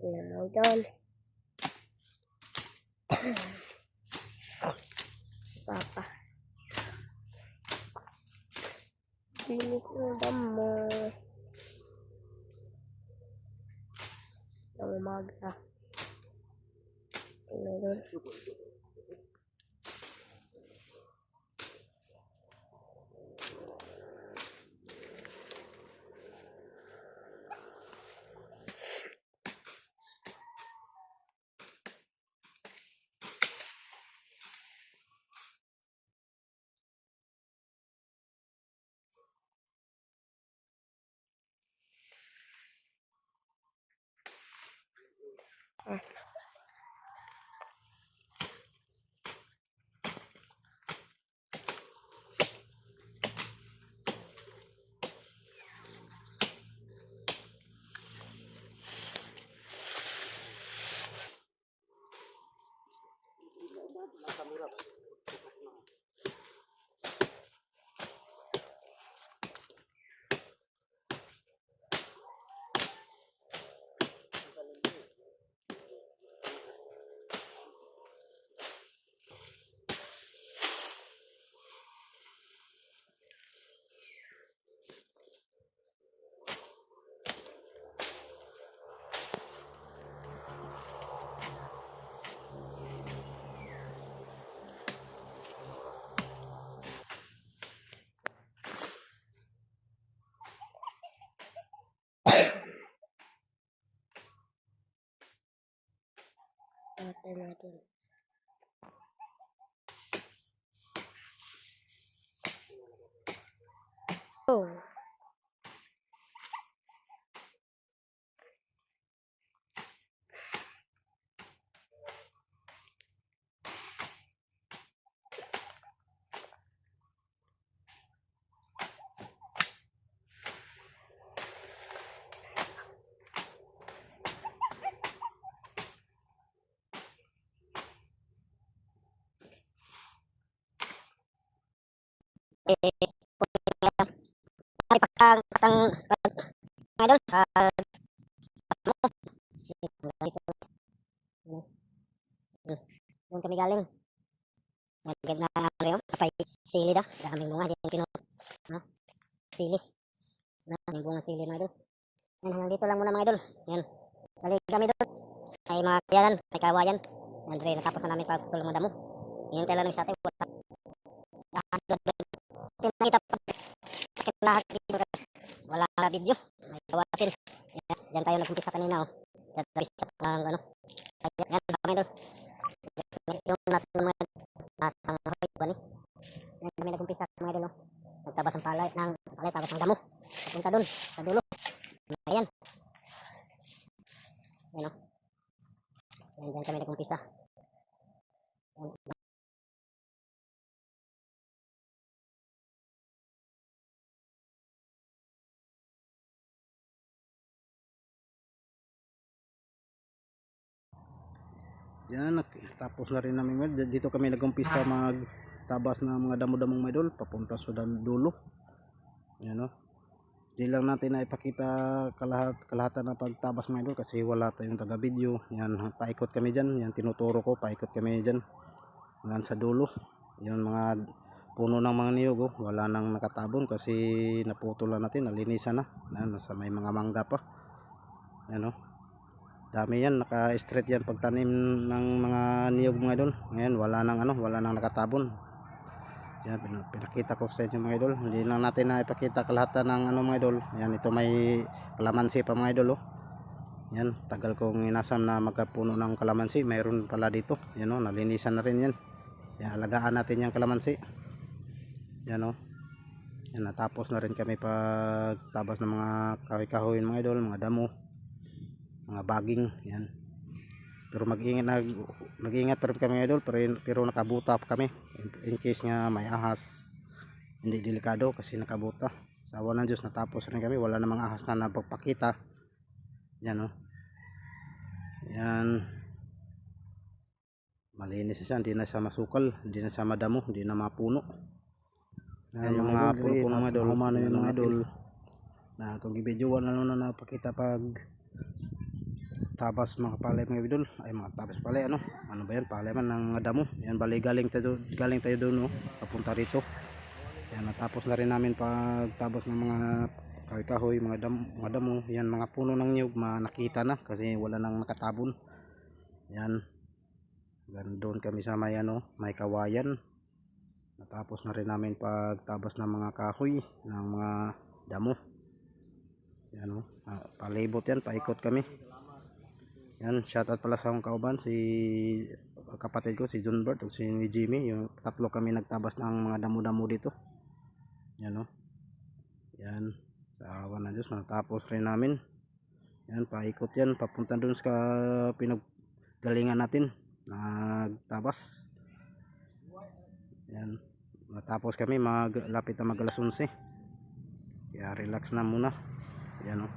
Ayan mga idol. Papa. Linis ng damo. Ng umaga. Ayan. Natin. Oh. Doon kami galing. Nagdag na rin, kapay sili dah. Daming bunga din pino. Ha? Sili. Daming bunga sili mga idol. Yan, hanggang dito lang muna mga idol. Yan. Balik kami doon. May mga kayanan, may kawayan. Yan, Dre, natapos na namin pagtulong mo damo. Hihintay lang sa atin. Kita lahat dito. Wala na video. May kawasin. Yan, dyan tayo nag-umpisa kanina. Dyan nag-umpisa ng ano. Yan, mga idol. Yung natin mga nasa mga halik ba ni? Yan kami nag-umpisa mga idol. Nagtabas ng palay, tapos ng damo. Papunta dun, sa dulo. Ayan. Yan o. Yan, dyan kami nag-umpisa. Yan, tapos na rin namin. Dito kami nag-umpisa magtabas ng mga damo-damong mga idol papunta sa dulo. Yan o. Di lang natin na ipakita kalahatan ng pagtabas mga idol kasi wala tayong taga video. Yan, paikot kami dyan. Yan, tinuturo ko, paikot kami dyan hanggang sa dulo. Yan, mga puno ng mga niyog oh. Wala nang nakatabon kasi naputulan natin, nalinisan na. Yan, nasa may mga mangga pa. Yan o. Dami yan, naka-straight yan pagtanim ng mga niyog mga idol. Ngayon wala nang nakatabon. Yan, pinakita ko sa inyo mga idol. Hindi lang natin na ipakita kalahatan ng mga idol. Yan, ito may kalamansi pa mga idol oh. Yan, tagal kong inasam na magkapuno ng kalamansi. Mayroon pala dito. Yan oh, nalinisan na rin yan. Yan, alagaan natin yung kalamansi. Yan oh. Yan, natapos na rin kami pagtabas ng mga kahoy-kahoy mga idol, mga damo, mga baging. Yan, pero mag-ingat pa rin kami idol, pero nakabuta pa kami in case nga may ahas. Hindi delikado kasi nakabuta. Sa awa ng Diyos natapos rin kami, wala namang ahas na napagpakita. Yan o. Yan, malinis na siya, hindi na siya masukal, hindi na siya madamo, hindi na mapuno. Yan, yung mga puno-puno mga idol, humano yung mga idol na itong i-video na lang na napakita pag tabas mga palay mga idol, ay mga tabas palay, ano ba yan, palay man ng mga damo. Yan, bali galing tayo doon, no, papunta rito. Yan, natapos na rin namin pagtabas ng mga kahoy-kahoy, mga damo. Yan, mga puno ng nyug nakita na kasi wala nang nakatabon. Yan, doon kami sa may ano, may kawayan. Natapos na rin namin pagtabas ng mga kahoy ng mga damo. Yan, no, palibot yan, paikot kami. Yan, shoutout pala sa akong kauban, si kapatid ko, si John Bert, si Jimmy. Yung tatlo kami nagtabas ng mga damo-damo dito. Yan, no. Yan, sa awa ng Diyos, natapos rin namin. Yan, paikot yan, papunta dun sa pinaggalingan natin, nagtabas. Yan, natapos kami, lapit na mag alas 11. Kaya relax na muna. Yan, no.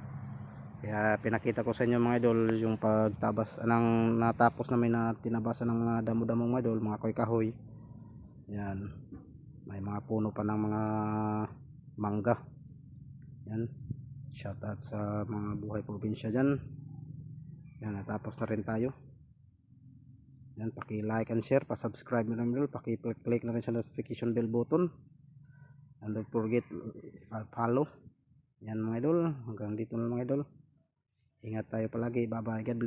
Kaya pinakita ko sa inyo mga idol yung pagtabas ng natapos namin na tinabasan ng mga damo-damong mga idol, mga kahoy. Yan, may mga puno pa ng mga mangga. Yan, shoutout sa mga buhay probinsya dyan. Yan, natapos na rin tayo. Yan, paki-like and share, pa-subscribe na rin, paki-click na rin sa notification bell button. And don't forget follow. Yan mga idol, hanggang dito na mga idol. Ingat tayo palagi. Bye bye. God bless.